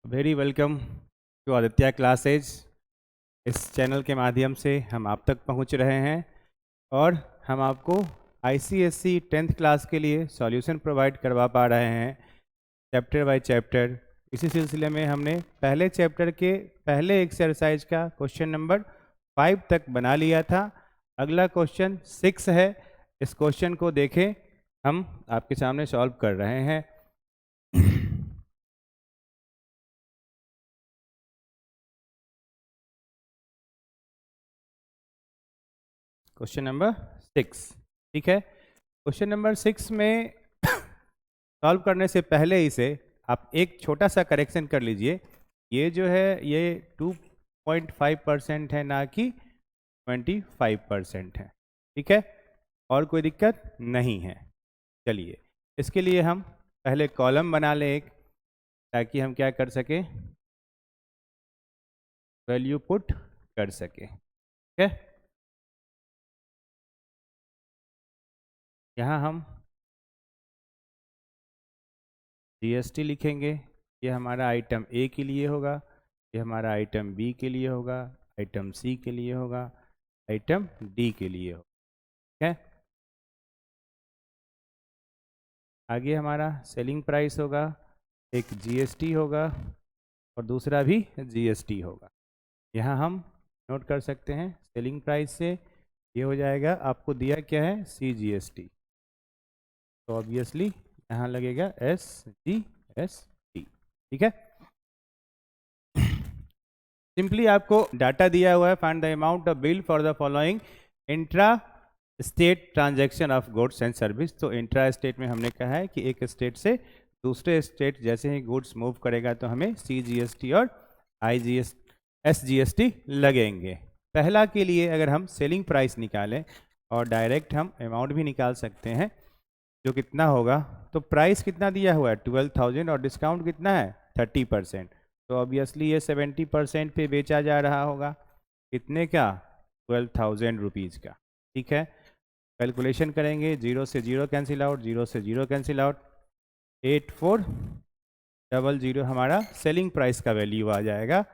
Very welcome to Aditya classes. इस channel के माध्यम से हम आप तक पहुंच रहे हैं और हम आपको आईसीएसई 10th क्लास के लिए सॉल्यूशन प्रोवाइड करवा पा रहे हैं चैप्टर बाय चैप्टर। इसी सिलसिले में हमने पहले चैप्टर के पहले एक्सरसाइज का क्वेश्चन नंबर 5 तक बना लिया था। अगला क्वेश्चन 6 है। इस क्वेश्चन को देखें, हम आपके सामने सॉल्व कर रहे हैं। क्वेश्चन नंबर 6, ठीक है। क्वेश्चन नंबर 6 में सॉल्व करने से पहले इसे आप एक छोटा सा करेक्शन कर लीजिए। ये जो है ये 2.5% है, ना कि 25% है, ठीक है। और कोई दिक्कत नहीं है। चलिए, इसके लिए हम पहले कॉलम बना लें एक, ताकि हम क्या कर सके, वैल्यू पुट कर सके, ठीक है। यहाँ हम जीएसटी लिखेंगे। ये हमारा आइटम ए के लिए होगा, ये हमारा आइटम बी के लिए होगा, आइटम सी के लिए होगा, आइटम डी के लिए होगा, ठीक है। आगे हमारा सेलिंग प्राइस होगा, एक जीएसटी होगा और दूसरा भी जीएसटी होगा। यहाँ हम नोट कर सकते हैं सेलिंग प्राइस से ये हो जाएगा, आपको दिया क्या है, सीजीएसटी, तो ऑब्वियसली यहाँ लगेगा एसजीएसटी, ठीक है। सिंपली आपको डाटा दिया हुआ है, find the amount of bill for the following intra state transaction of goods and service. तो इंट्रा स्टेट में हमने कहा है कि एक स्टेट से दूसरे स्टेट जैसे ही गुड्स मूव करेगा तो हमें सीजीएसटी और एसजीएसटी लगेंगे। पहला के लिए अगर हम सेलिंग प्राइस निकालें और डायरेक्ट हम अमाउंट भी निकाल सकते हैं, जो कितना होगा, तो प्राइस कितना दिया हुआ है 12,000 और डिस्काउंट कितना है 30%, तो ऑब्वियसली ये 70% पे बेचा जा रहा होगा। कितने का, 12,000 रुपीज़ का, ठीक है। कैलकुलेशन करेंगे, 0 से 0 कैंसिल आउट, 0 से 0 कैंसिल आउट, 8400 हमारा सेलिंग प्राइस का वैल्यू आ जाएगा,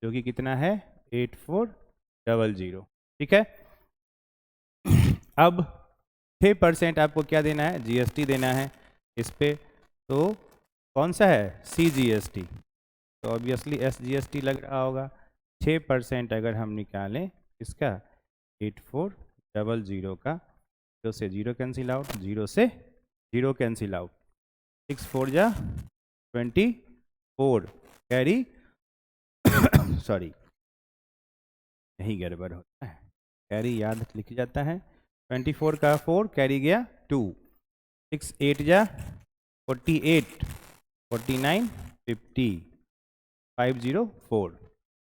जो कि कितना है 8400, ठीक है। अब 6% आपको क्या देना है, जीएसटी देना है इस पे, तो कौन सा है, सीजीएसटी, तो ऑब्वियसली एसजीएसटी लग रहा होगा। 6% अगर हम निकालें इसका 8400 का, 0 से 0 कैंसिल आउट, 0 से 0 कैंसिल आउट, 6 4 जा 24, कैरी सॉरी यही गड़बड़ होता है, कैरी याद लिख जाता है। 24 का 4 कैरी गया 2, 6 8 जा 48, 49 50, 504,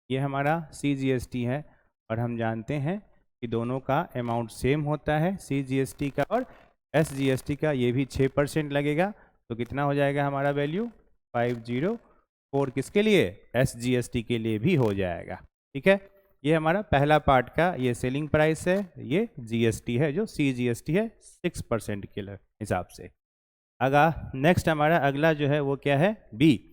ये हमारा सीजीएसटी है। और हम जानते हैं कि दोनों का अमाउंट सेम होता है, सीजीएसटी का और एसजीएसटी का। ये भी 6% लगेगा, तो कितना हो जाएगा हमारा वैल्यू 504, किसके लिए, एसजीएसटी के लिए भी हो जाएगा, ठीक है। ये हमारा पहला पार्ट का ये सेलिंग प्राइस है, ये जीएसटी है जो सीजीएसटी है 6% के हिसाब से। नेक्स्ट हमारा अगला जो है वो क्या है, बी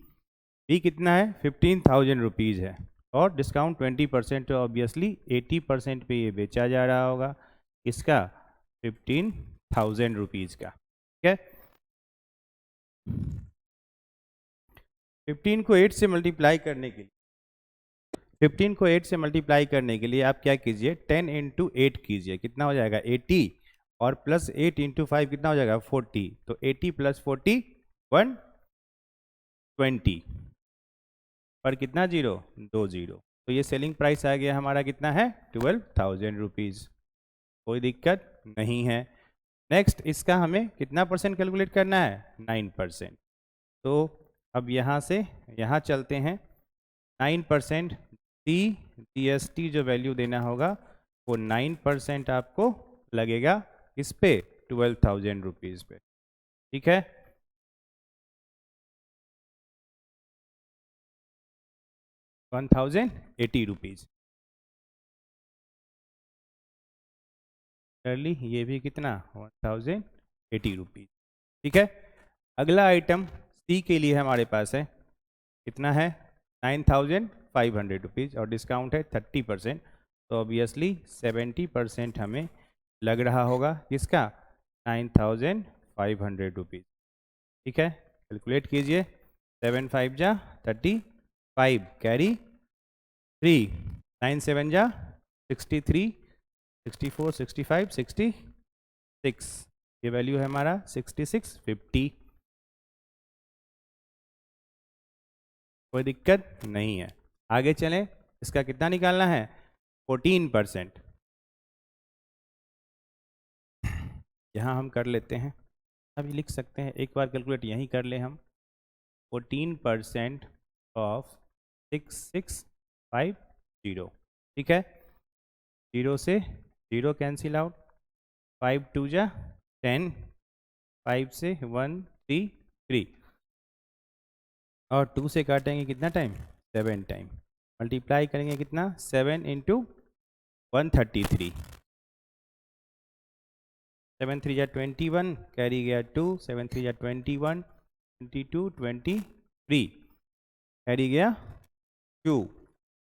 कितना है 15,000 रुपीज़ है और डिस्काउंट 20%, तो ऑब्वियसली 80% पे ये बेचा जा रहा होगा, इसका 15,000 रुपीज़ का, ठीक है। 15 को 8 से मल्टीप्लाई करने के लिए, 15 को 8 से मल्टीप्लाई करने के लिए आप क्या कीजिए, 10 इंटू 8 कीजिए, कितना हो जाएगा 80, और प्लस 8 इंटू 5 कितना हो जाएगा 40, तो 80 प्लस 40 120, पर कितना जीरो, 2 जीरो, तो ये सेलिंग प्राइस आ गया हमारा, कितना है 12,000 रुपीज़, कोई दिक्कत नहीं है। नेक्स्ट इसका हमें कितना परसेंट कैलकुलेट करना है, 9%, तो अब यहाँ से यहाँ चलते हैं, 9% जीएसटी जो वैल्यू देना होगा वो 9% आपको लगेगा इस पे 12,000 रुपीज़ पे, ठीक है। ₹1,080 कर ली, ये भी कितना 1,080 रुपीज़, ठीक है। अगला आइटम सी के लिए हमारे पास है, कितना है 9,500 रुपीज़ और डिस्काउंट है 30%, तो ऑब्वियसली 70% हमें लग रहा होगा किसका, 9,500 रुपीज़। ठीक है, कैलकुलेट कीजिए, 7 5 जा 35, कैरी 3, 9 7 जा 63, 64 65 66, ये वैल्यू है हमारा 6650। कोई दिक्कत नहीं है, आगे चलें। इसका कितना निकालना है, 14%। यहाँ हम कर लेते हैं, अभी लिख सकते हैं, एक बार कैलकुलेट यहीं कर ले हम। 14% ऑफ 6650, ठीक है। 0 से 0 कैंसिल आउट, 5 2 जा 10, 5 से 1 3 3, और 2 से काटेंगे कितना टाइम, 7 टाइम, मल्टीप्लाई करेंगे कितना, 7 इंटू 133, 7 3 जा 21, कैरी गया 2, 7 3 जा 21, 22 23, कैरी गया 2,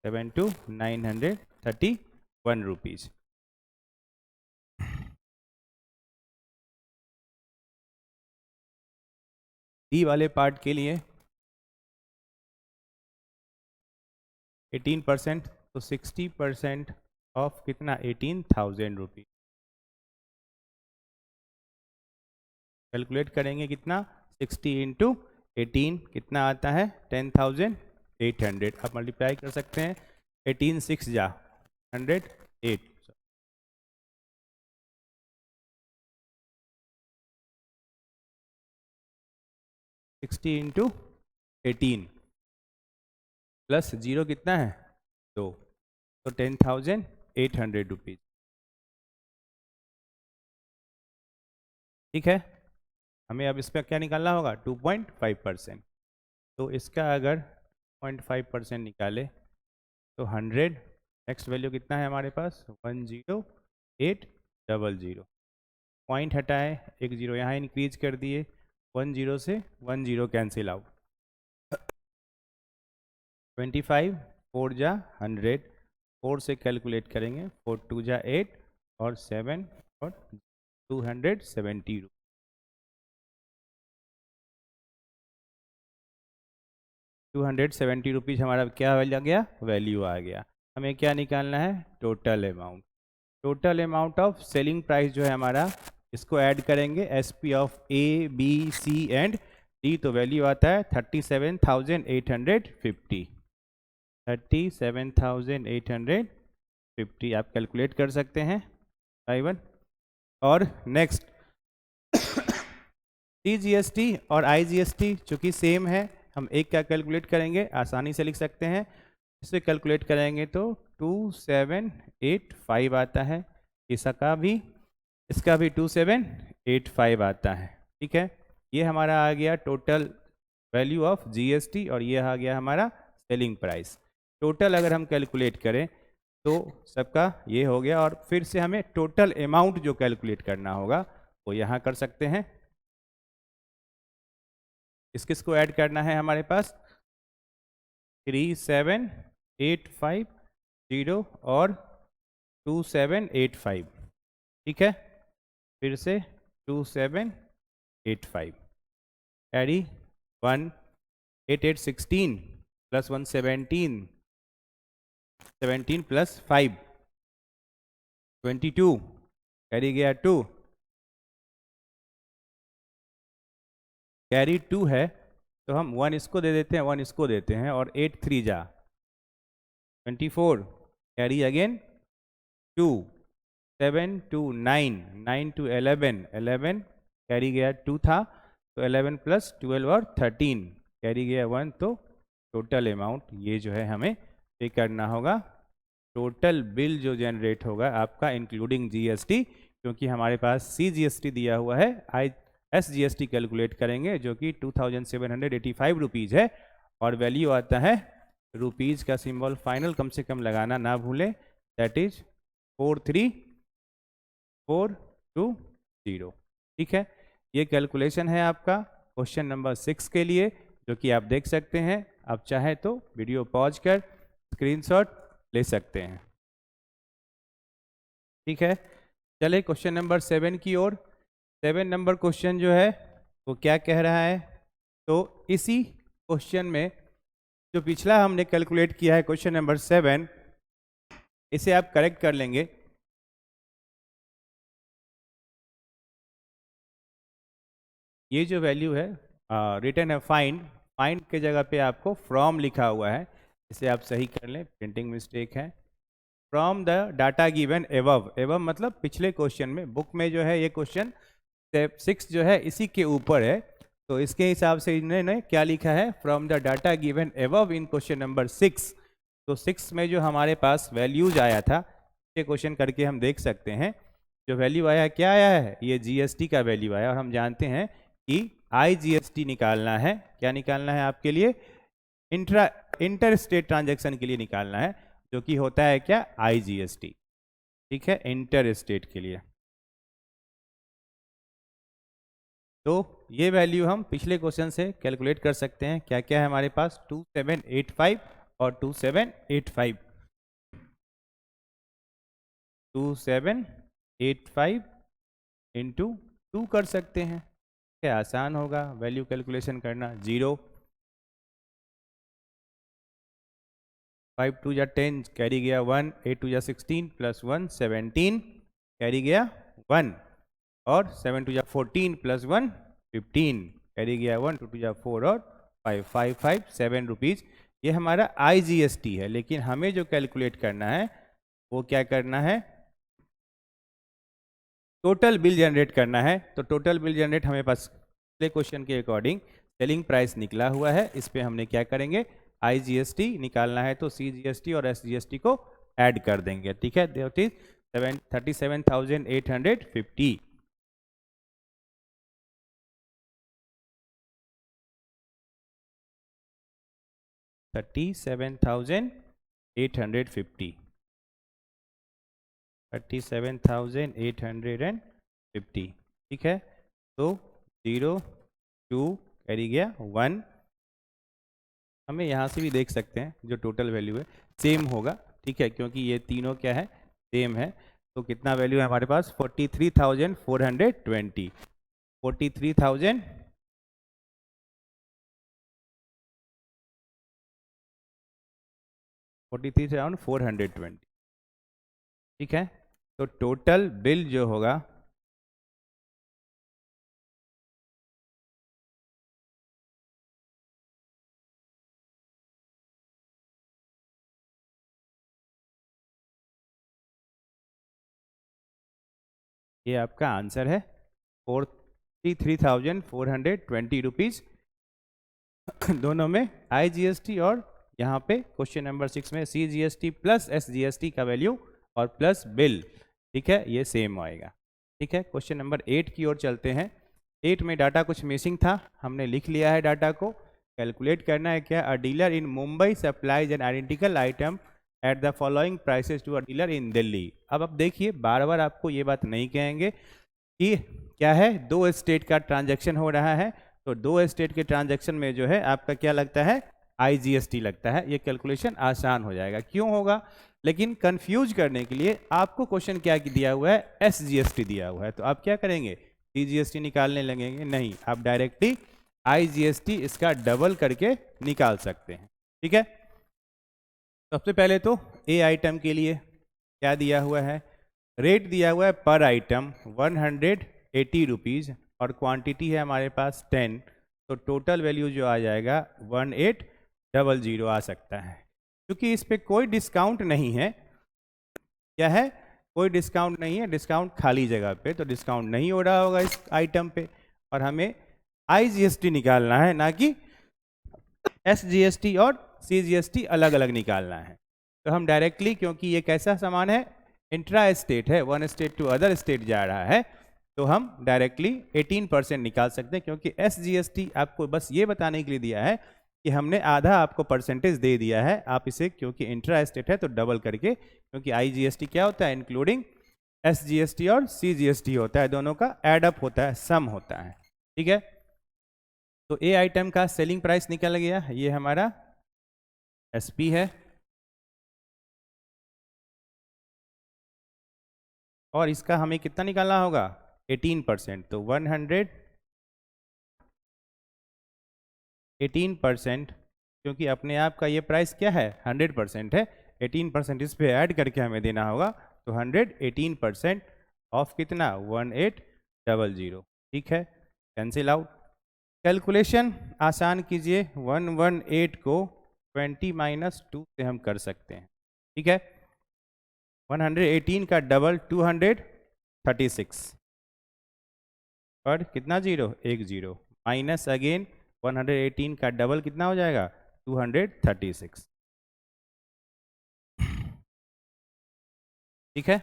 7 2 931 रुपीज़। डी वाले पार्ट के लिए 18%, तो 60% ऑफ कितना, 18,000 रुपीज़। कैलकुलेट करेंगे कितना, 60 इंटू 18 कितना आता है, 10,800। आप मल्टीप्लाई कर सकते हैं, 18 6 जा 108, 60 इंटू 18 प्लस 0 कितना है, 2, तो 10,800 रुपीज़। ठीक है, हमें अब इस पर क्या निकालना होगा, 2.5%। तो इसका अगर 0.5% निकाले तो 100, नेक्स्ट वैल्यू कितना है हमारे पास, 10800। पॉइंट हटाए, एक जीरो यहाँ इंक्रीज कर दिए, 10 से 10 कैंसिल आउट, 25 4 जा 100, 4 से कैलकुलेट करेंगे, 4 2 जा 8 और 7 और 270 270 रुपीज़ हमारा क्या आ गया, वैल्यू आ गया। हमें क्या निकालना है, total amount. Total amount of selling price जो है हमारा, इसको ऐड करेंगे SP of A B C and D, तो वैल्यू आता है 37,850, 37,850 आप कैलकुलेट कर सकते हैं I1। और नेक्स्ट CGST और IGST चूँकि सेम है, हम एक का कैलकुलेट करेंगे, आसानी से लिख सकते हैं। इसे कैलकुलेट करेंगे तो 2785 आता है, इसका भी 2785 आता है। ठीक है, ये हमारा आ गया टोटल वैल्यू ऑफ GST और ये आ गया हमारा सेलिंग प्राइस। टोटल अगर हम कैलकुलेट करें तो सबका ये हो गया, और फिर से हमें टोटल अमाउंट जो कैलकुलेट करना होगा वो यहाँ कर सकते हैं। किसको ऐड करना है हमारे पास, 37,850 और 2785। ठीक है, फिर से 2785, एडी 1 8 8 16 प्लस 1 17, 17 प्लस 5 22, कैरी गया 2, कैरी 2 है तो हम 1 इसको दे देते हैं, 1 इसको देते हैं, और 8 3 जा 24, कैरी अगेन 2, 7 2 9, 9 2 11, 11 कैरी गया 2 था, तो 11 प्लस 12 और 13 कैरी गया 1, तो टोटल अमाउंट ये जो है हमें पे करना होगा। टोटल बिल जो जनरेट होगा आपका इंक्लूडिंग GST, क्योंकि हमारे पास CGST दिया हुआ है, SGST कैलकुलेट करेंगे जो कि 2785 रुपीज़ है, और वैल्यू आता है रुपीज़ का सिंबल फाइनल कम से कम लगाना ना भूलें, दैट इज 43420। ठीक है, ये कैलकुलेशन है आपका क्वेश्चन नंबर 6 के लिए, जो कि आप देख सकते हैं। आप चाहे तो वीडियो पॉज कर स्क्रीनशॉट ले सकते हैं। ठीक है, चले क्वेश्चन नंबर 7 की ओर। 7 नंबर क्वेश्चन जो है वो क्या कह रहा है, तो इसी क्वेश्चन में जो पिछला हमने कैलकुलेट किया है क्वेश्चन नंबर 7, इसे आप करेक्ट कर लेंगे। ये जो वैल्यू है रिटर्न है फाइंड, फाइंड के जगह पे आपको फ्रॉम लिखा हुआ है, इसे आप सही कर लें, प्रिंटिंग मिस्टेक है। फ्रॉम द डाटा गिवन एवव, एवव मतलब पिछले क्वेश्चन में, बुक में जो है ये क्वेश्चन 6 जो है इसी के ऊपर है, तो इसके हिसाब से इन्होंने क्या लिखा है, from the data given एवव in question number 6। तो 6 में जो हमारे पास वैल्यूज आया था, ये क्वेश्चन करके हम देख सकते हैं। जो वैल्यू आया क्या आया है, ये जीएसटी का वैल्यू आया, और हम जानते हैं कि आईजीएसटी निकालना है। क्या निकालना है आपके लिए, इंटर स्टेट ट्रांजैक्शन के लिए निकालना है, जो कि होता है क्या, आईजीएसटी। ठीक है, इंटर स्टेट के लिए। तो ये वैल्यू हम पिछले क्वेश्चन से कैलकुलेट कर सकते हैं। क्या क्या है हमारे पास, 2785 और 2785, 2785 इंटू 2 कर सकते हैं। क्या आसान होगा वैल्यू कैलकुलेशन करना। 0 5 2 या 10 कैरी गया 1, 8 2 या 16 प्लस 1 17 कैरी गया 1, और 7 2 या 14 प्लस 1 15 कैरी गया 1, 2 2 या 4 और 5 5 5 7 रुपीज़। ये हमारा आईजीएसटी है, लेकिन हमें जो कैलकुलेट करना है वो क्या करना है, टोटल बिल जनरेट करना है। तो टोटल बिल जनरेट हमें पास पिछले क्वेश्चन के अकॉर्डिंग सेलिंग प्राइस निकला हुआ है, इस पे हमने क्या करेंगे, आईजीएसटी निकालना है तो सीजीएसटी और एसजीएसटी को ऐड कर देंगे। ठीक है, 37,850, 37,850, 37,850। ठीक है, तो 0 2 कैरी गया 1। हमें यहाँ से भी देख सकते हैं जो टोटल वैल्यू है सेम होगा। ठीक है, क्योंकि ये तीनों क्या है, सेम है। तो कितना वैल्यू है हमारे पास, 43,420, 43,000 43,420। ठीक है, तो टोटल बिल जो होगा ये आपका आंसर है 43,420 रुपीज़। दोनों में आईजीएसटी और यहाँ पे क्वेश्चन नंबर 6 में सीजीएसटी प्लस एसजीएसटी का वैल्यू और प्लस बिल। ठीक है, ये सेम आएगा। ठीक है, क्वेश्चन नंबर 8 की ओर चलते हैं। 8 में डाटा कुछ मिसिंग था, हमने लिख लिया है डाटा को। कैलकुलेट करना है क्या, a dealer in Mumbai supplies an identical item at the following prices to a dealer in Delhi. अब देखिए, बार बार आपको ये बात नहीं कहेंगे कि क्या है, 2 स्टेट का ट्रांजैक्शन हो रहा है, तो 2 स्टेट के ट्रांजैक्शन में जो है आपका क्या लगता है, आईजीएसटी लगता है। ये कैलकुलेशन आसान हो जाएगा। क्यों होगा, लेकिन कंफ्यूज करने के लिए आपको क्वेश्चन क्या दिया हुआ है, एसजीएसटी दिया हुआ है। तो आप क्या करेंगे, सीजीएसटी निकालने लगेंगे, नहीं, आप डायरेक्टली आईजीएसटी इसका डबल करके निकाल सकते हैं। ठीक है, सबसे पहले तो ए आइटम के लिए क्या दिया हुआ है, रेट दिया हुआ है पर आइटम 180 रुपीज़, और क्वांटिटी है हमारे पास 10, तो टोटल वैल्यू जो आ जाएगा 1800 आ सकता है। क्योंकि इस पे कोई डिस्काउंट नहीं है, क्या है, कोई डिस्काउंट नहीं है, डिस्काउंट खाली जगह पे, तो डिस्काउंट नहीं हो रहा होगा इस आइटम पे, और हमें आईजीएसटी निकालना है, ना कि एसजीएसटी और सीजीएसटी अलग अलग निकालना है। तो हम डायरेक्टली, क्योंकि ये कैसा सामान है, इंट्रा स्टेट है, one state to other state जा रहा है, तो हम डायरेक्टली 18% निकाल सकते हैं। क्योंकि एसजीएसटी आपको बस ये बताने के लिए दिया है कि हमने आधा आपको परसेंटेज दे दिया है, आप इसे, क्योंकि इंट्रा स्टेट है तो डबल करके, क्योंकि आईजीएसटी क्या होता है, इंक्लूडिंग एसजीएसटी और सीजीएसटी होता है, दोनों का एड अप होता है, सम होता है। ठीक है, तो ए आइटम का सेलिंग प्राइस निकल गया, ये हमारा एसपी है, और इसका हमें कितना निकालना होगा 18%। तो 18%, क्योंकि अपने आप का ये प्राइस क्या है 100% है, 18% इस पे ऐड करके हमें देना होगा। तो 118% ऑफ कितना 1800। ठीक है, कैंसिल आउट। कैलकुलेशन आसान कीजिए, 118 को 20 - 2 से हम कर सकते हैं। ठीक है, 118 का डबल 236, और कितना जीरो, एक जीरो, माइनस अगेन 118 का डबल कितना हो जाएगा 236। ठीक है,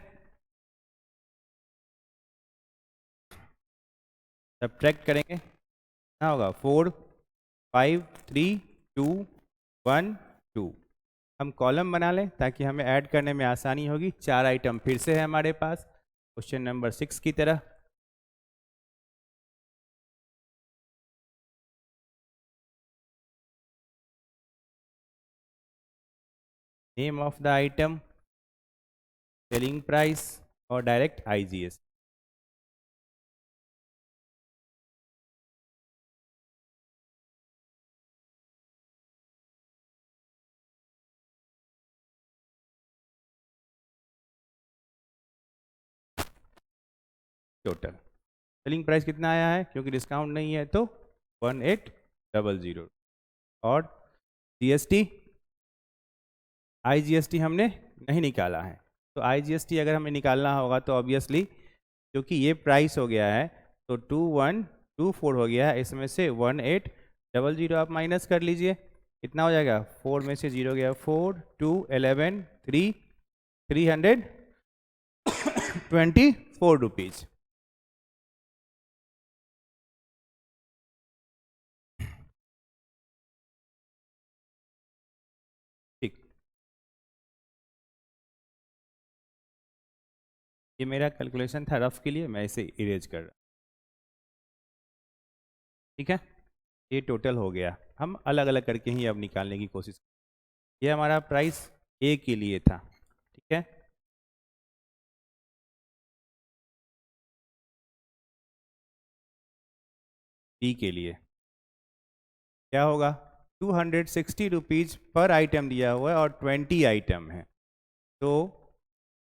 सब्ट्रैक्ट करेंगे, कितना होगा 4 5 3 2 1 2। हम कॉलम बना लें ताकि हमें ऐड करने में आसानी होगी। 4 आइटम फिर से है हमारे पास क्वेश्चन नंबर 6 की तरह। Name of the item, selling price और direct IGS. Total selling price कितना आया है, क्योंकि डिस्काउंट नहीं है तो 1800। और जीएसटी, आईजीएसटी हमने नहीं निकाला है। तो आईजीएसटी अगर हमें निकालना होगा तो ऑब्वियसली क्योंकि ये प्राइस हो गया है तो 2124 हो गया है, इसमें से 1800 आप माइनस कर लीजिए, कितना हो जाएगा 4 में से 0 गया 4 2 11 3 324 रुपीज़। ठीक, ये मेरा कैलकुलेशन था रफ के लिए, मैं इसे इरेज कर रहा। ठीक है, ये टोटल हो गया। हम अलग अलग करके ही अब निकालने की कोशिश। ये हमारा प्राइस ए के लिए था। ठीक है, बी के लिए क्या होगा 260 रुपीज़ पर आइटम दिया हुआ है और 20 आइटम है, तो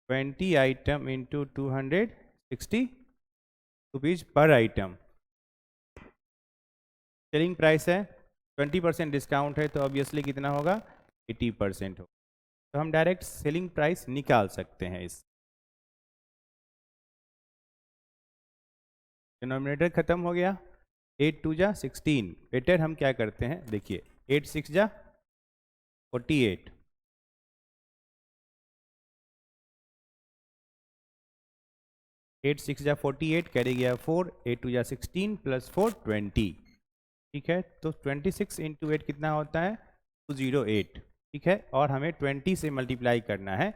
20 आइटम इंटू 260 रुपीज़ पर आइटम। सेलिंग प्राइस है, 20% डिस्काउंट है तो ऑब्वियसली कितना होगा 80% होगा। तो हम डायरेक्ट सेलिंग प्राइस निकाल सकते हैं। इस डिनोमिनेटर खत्म हो गया, 8 2 जा 16। बेटर हम क्या करते हैं, देखिए 8 6 जा 48, 8 6 जा 48, कैरी गया 4, 8 2 जा 16 प्लस 4 20। ठीक है, तो 26 इंटू 8 कितना होता है 208। ठीक है, और हमें 20 से मल्टीप्लाई करना है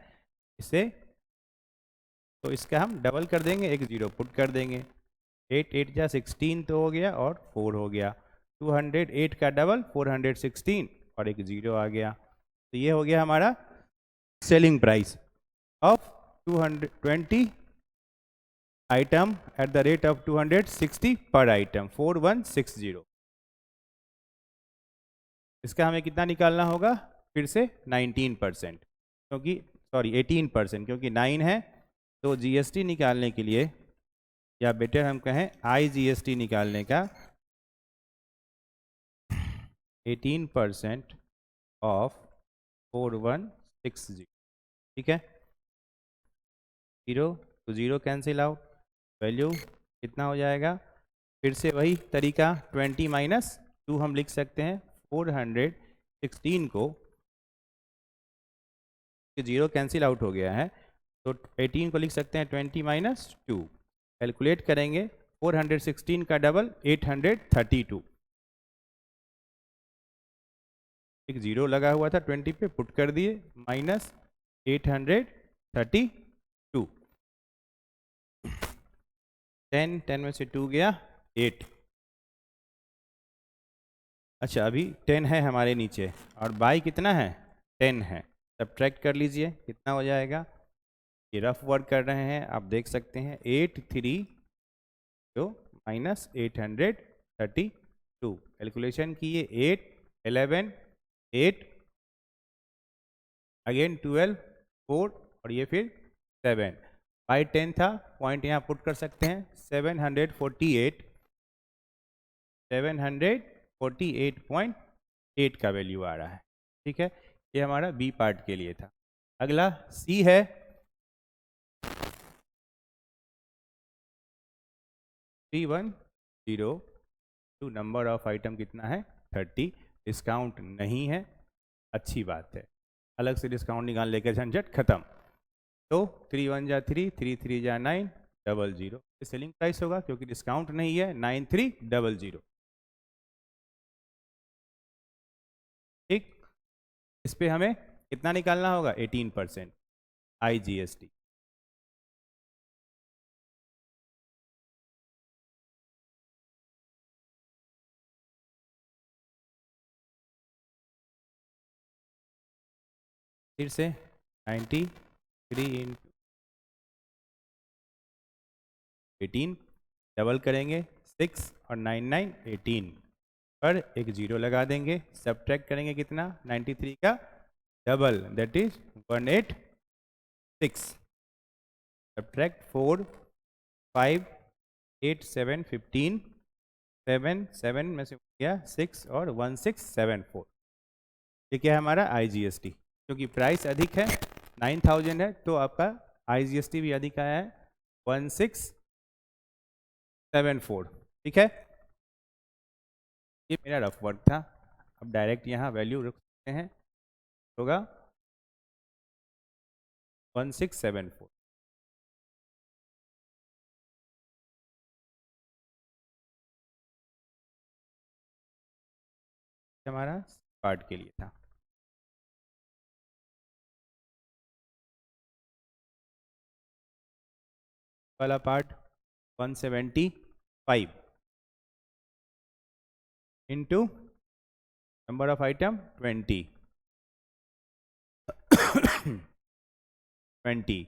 इसे, तो इसका हम डबल कर देंगे, एक जीरो पुट कर देंगे। 8 8 जा 16 तो हो गया और 4 हो गया, 208 का डबल 416 और एक जीरो आ गया। तो ये हो गया हमारा selling price of 220 item at the rate of 260 पर आइटम 4160। इसका हमें कितना निकालना होगा, फिर से 19%, क्योंकि सॉरी 18%, क्योंकि 9 है तो जीएसटी निकालने के लिए, या बेटर हम कहें आईजीएसटी निकालने का 18% ऑफ 4160। ठीक है, जीरो तो जीरो कैंसिल आउट, वैल्यू कितना हो जाएगा, फिर से वही तरीका 20 - 2 हम लिख सकते हैं। 416 को जीरो कैंसिल आउट हो गया है तो 18 को लिख सकते हैं 20 - 2। कैलकुलेट करेंगे 416 का डबल 832, एक जीरो लगा हुआ था 20 पे, पुट कर दिए, माइनस 832। 10 10 में से 2 गया 8, अच्छा अभी 10 है हमारे नीचे और बाई कितना है 10 है, सब्ट्रैक्ट कर लीजिए कितना हो जाएगा। ये रफ वर्क कर रहे हैं आप देख सकते हैं 83 जो माइनस 832 कैलकुलेशन किए 8 11 8 अगेन 12 4 और ये फिर 7 बाई 10 था पॉइंट यहाँ पुट कर सकते हैं 748 का वैल्यू आ रहा है। ठीक है ये हमारा बी पार्ट के लिए था। अगला सी है 3102 नंबर ऑफ आइटम कितना है 30 डिस्काउंट नहीं है अच्छी बात है अलग से डिस्काउंट निकाल लेकर झंझट खत्म। तो 3 1 जा 3 3 3 जा 9 00 सेलिंग प्राइस होगा क्योंकि डिस्काउंट नहीं है 9300। ठीक इस पे हमें कितना निकालना होगा 18% IGST। फिर से 93 इंटू 18 डबल करेंगे 6 और 9 9 18 पर एक जीरो लगा देंगे सब्ट्रैक्ट करेंगे कितना 93 का डबल दैट इज 186 सब्ट्रैक्ट 4 5 8 7 15 7 7 में से गया 6 और 1674। ये क्या है हमारा IGST क्योंकि प्राइस अधिक है 9000 है तो आपका IGST भी अधिक आया है 1674। ठीक है ये मेरा रफ वर्क था। अब डायरेक्ट यहाँ वैल्यू रख सकते हैं होगा 1674। हमारा पार्ट के लिए था। वाला part 175 into number of item 20 20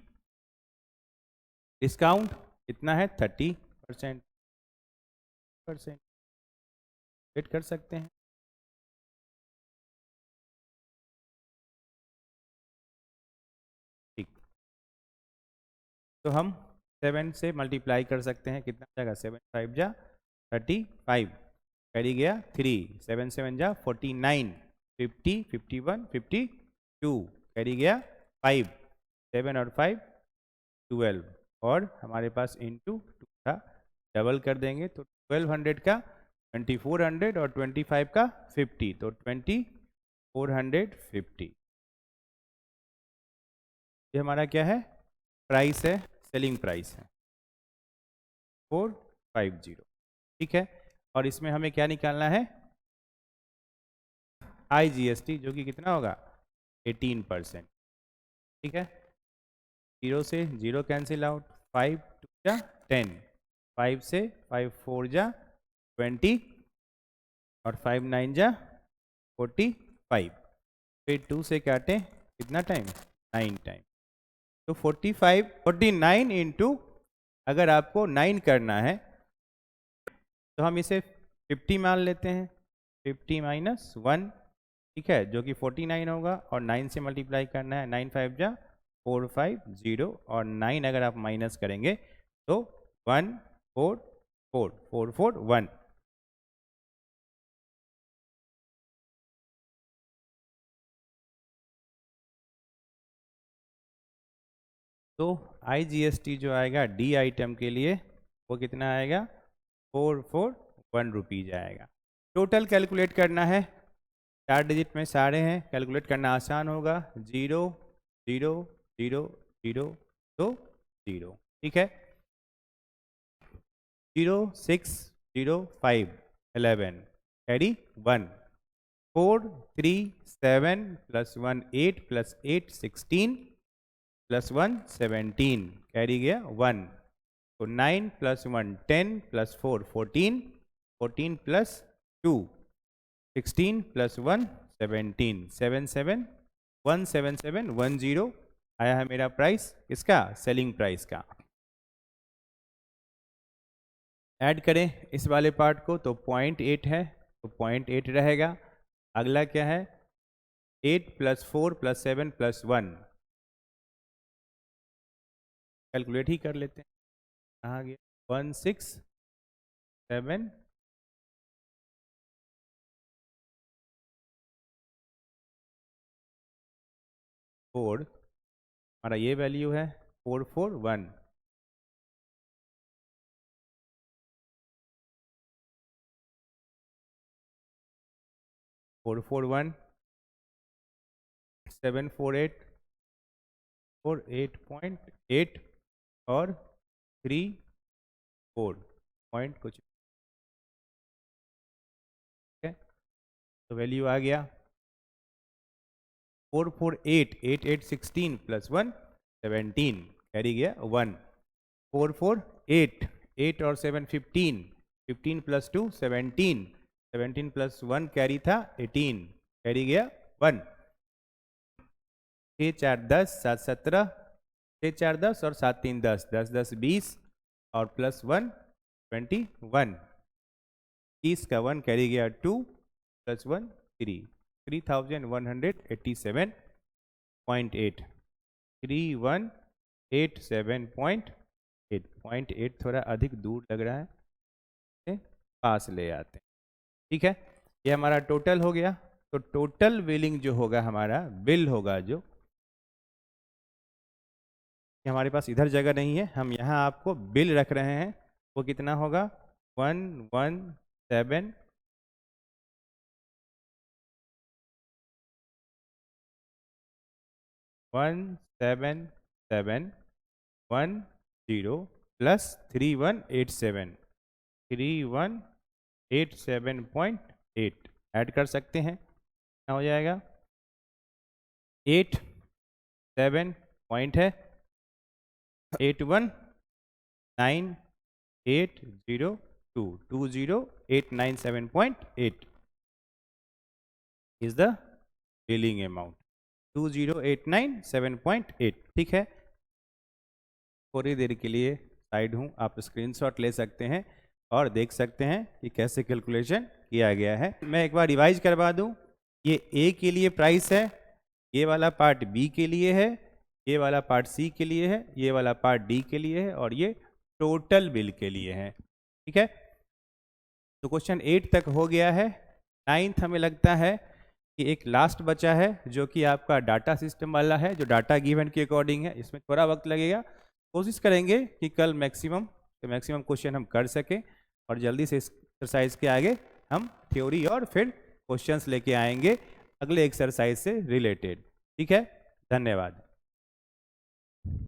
discount कितना है 30% वेट कर सकते हैं। ठीक तो हम 7 से मल्टीप्लाई कर सकते हैं कितना जाएगा 7 5 जा 35 कैरी गया 3 7 7 जा 49 50 51 52 कैरी गया 5 7 और 5 12 और हमारे पास इंटू 2 था डबल कर देंगे तो 1200 का 2400 और 25 का 50 तो 2450। ये हमारा क्या है प्राइस है सेलिंग प्राइस है 450। ठीक है और इसमें हमें क्या निकालना है IGST जो कि कितना होगा 18%। ठीक है 0 से 0 कैंसिल आउट 5 2 जा 10 5 से 5 4 जा 20 और 5 9 जा 45 फिर 2 से काटें कितना टाइम 9 टाइम तो 49 इंटू अगर आपको 9 करना है तो हम इसे 50 मान लेते हैं 50 माइनस 1 ठीक है जो कि 49 होगा और 9 से मल्टीप्लाई करना है 9 5 जा 450 और 9 अगर आप माइनस करेंगे तो 1 4 4 4 4 1। तो IGST जो आएगा डी आइटम के लिए वो कितना आएगा 441 रुपीज आएगा। टोटल कैलकुलेट करना है 4 डिजिट में सारे हैं कैलकुलेट करना आसान होगा 0 0 0 0 2 0। ठीक है 0 6 0 5 11 carry 1 4 3 7 plus 1 8 plus 8 16 plus 1 17 carry गया 1 तो 9 प्लस 1 10 प्लस 4 14 14 प्लस 2 16 + 1 17 77 17710 आया है मेरा प्राइस किसका, सेलिंग प्राइस का। ऐड करें इस वाले पार्ट को तो 0.8 है तो 0.8 रहेगा। अगला क्या है 8 + 4 + 7 + 1 कैलकुलेट ही कर लेते हैं। कहाँ गया 167 4 हमारा ये वैल्यू है 441 441 748 48.8 और 34 पॉइंट कुछ है तो वैल्यू आ गया 448 8 16 + 1 17 कैरी गया 1 448 8 और 7 15 15 + 2 17 17 + 1 कैरी था 18 कैरी गया 1 6 4 10 7 17 6 4 10 और 7 3 10 10 10 20 और +1 21 30 का 1 कैरी गया 2 + 1 3 3187.8 3187.8 0.8 थोड़ा अधिक दूर लग रहा है पास ले आते हैं। ठीक है ये हमारा टोटल हो गया। तो टोटल बिलिंग जो होगा हमारा बिल होगा जो हमारे पास इधर जगह नहीं है हम यहाँ आपको बिल रख रहे हैं वो कितना होगा 117 17710 + 3187 3187.8 ऐड कर सकते हैं क्या हो जाएगा 8 7 पॉइंट है 819802 20897.8 is the billing amount 20897.8 ठीक है थोड़ी देर के लिए साइड हूँ आप स्क्रीनशॉट ले सकते हैं और देख सकते हैं कि कैसे कैलकुलेशन किया गया है। मैं एक बार रिवाइज करवा दूं ये ए के लिए प्राइस है ये वाला पार्ट बी के लिए है ये वाला पार्ट सी के लिए है ये वाला पार्ट डी के लिए है और ये टोटल बिल के लिए है। ठीक है तो क्वेश्चन 8 तक हो गया है। 9th हमें लगता है कि एक लास्ट बचा है जो कि आपका डाटा सिस्टम वाला है जो डाटा गिवन के अकॉर्डिंग है इसमें थोड़ा वक्त लगेगा कोशिश करेंगे कि कल मैक्सिमम क्वेश्चन हम कर सकें और जल्दी से इस एक्सरसाइज के आगे हम थ्योरी और फिर क्वेश्चंस लेके आएंगे अगले एक्सरसाइज से रिलेटेड। ठीक है धन्यवाद।